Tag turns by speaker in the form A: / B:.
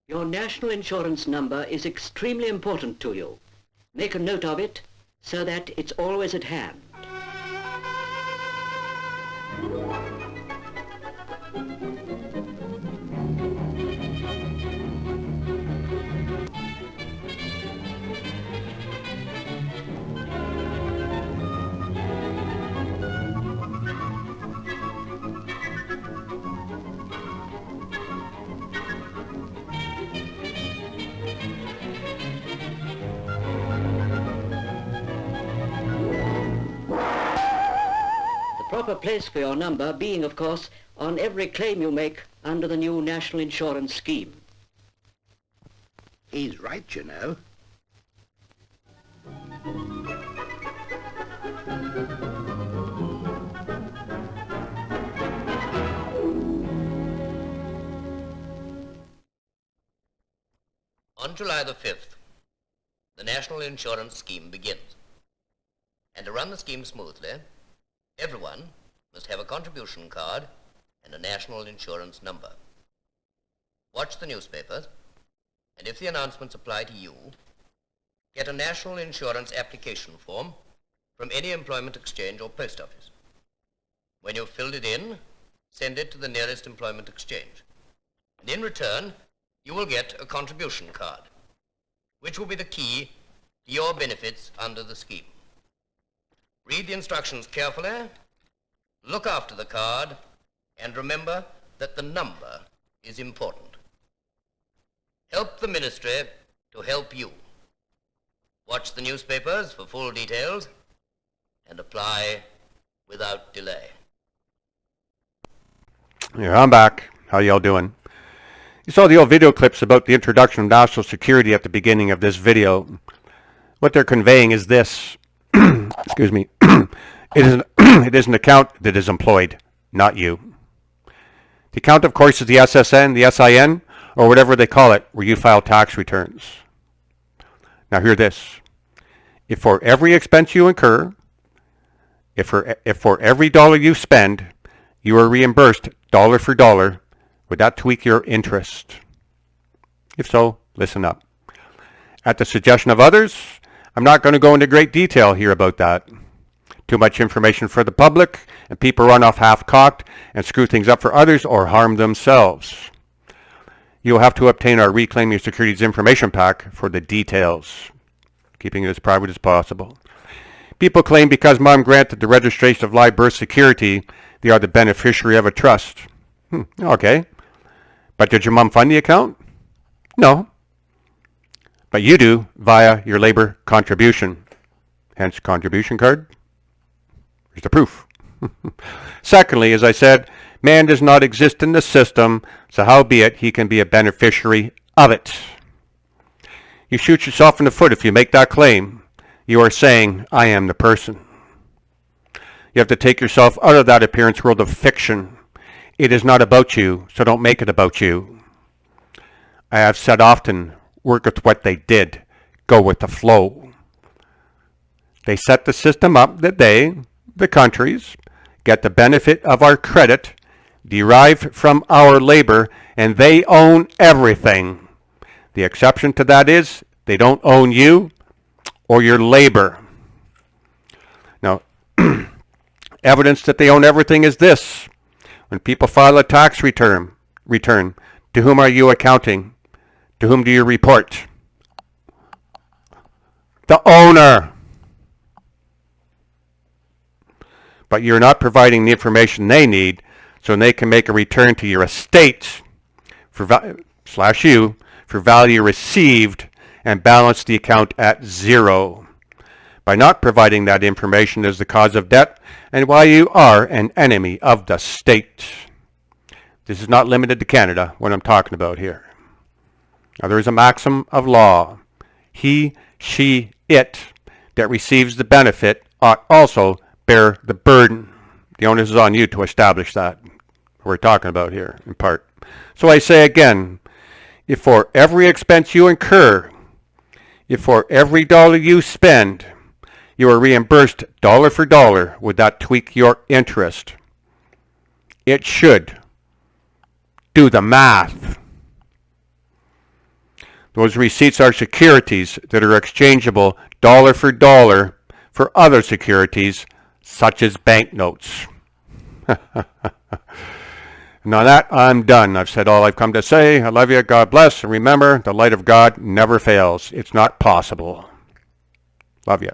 A: Your national insurance number is extremely important to you. Make a note of it so that it's always at hand. Proper place for your number being, of course, on every claim you make under the new national insurance scheme.
B: He's right, you know.
C: On July the 5th, the national insurance scheme begins. And to run the scheme smoothly, everyone must have a contribution card and a national insurance number. Watch the newspapers, and if the announcements apply to you, get a national insurance application form from any employment exchange or post office. When you've filled it in, send it to the nearest employment exchange. And in return, you will get a contribution card, which will be the key to your benefits under the scheme. Read the instructions carefully, look after the card, and remember that the number is important. Help the ministry to help you. Watch the newspapers for full details and apply without delay.
D: Yeah, I'm back. How y'all doing? You saw the old video clips about the introduction of national security at the beginning of this video. What they're conveying is this. Excuse me. It is an account that is employed, not you. The account, of course, is the SSN, the SIN, or whatever they call it, where you file tax returns. Now hear this. If for every expense you incur, if for every dollar you spend, you are reimbursed dollar for dollar, would that tweak your interest? If so, listen up. At the suggestion of others, I'm not going to go into great detail here about that. Too much information for the public, and people run off half-cocked and screw things up for others or harm themselves. You'll have to obtain our Reclaim Your Securities information pack for the details, keeping it as private as possible. People claim because Mom granted the registration of live birth security, they are the beneficiary of a trust. Okay. But did your mom fund the account? No. But you do via your labor contribution. Hence, contribution card. Here's the proof. Secondly, as I said, man does not exist in the system, so howbeit he can be a beneficiary of it. You shoot yourself in the foot if you make that claim. You are saying, I am the person. You have to take yourself out of that appearance world of fiction. It is not about you, so don't make it about you. I have said often, work with what they did. Go with the flow. They set the system up that they, the countries, get the benefit of our credit derived from our labor, and they own everything. The exception to that is they don't own you or your labor. Now, evidence that they own everything is this. When people file a tax return, to whom are you accounting? To whom do you report? The owner. But you're not providing the information they need so they can make a return to your estate /you for value received and balance the account at zero. By not providing that information is the cause of debt and why you are an enemy of the state. This is not limited to Canada, what I'm talking about here. Now there is a maxim of law. He, she, it that receives the benefit ought also bear the burden. The onus is on you to establish that. We're talking about here, in part. So I say again, if for every expense you incur, if for every dollar you spend, you are reimbursed dollar for dollar, would that tweak your interest? It should. Do the math. Those receipts are securities that are exchangeable dollar for other securities, such as banknotes. And on that, I'm done. I've said all I've come to say. I love you. God bless. And remember, the light of God never fails. It's not possible. Love you.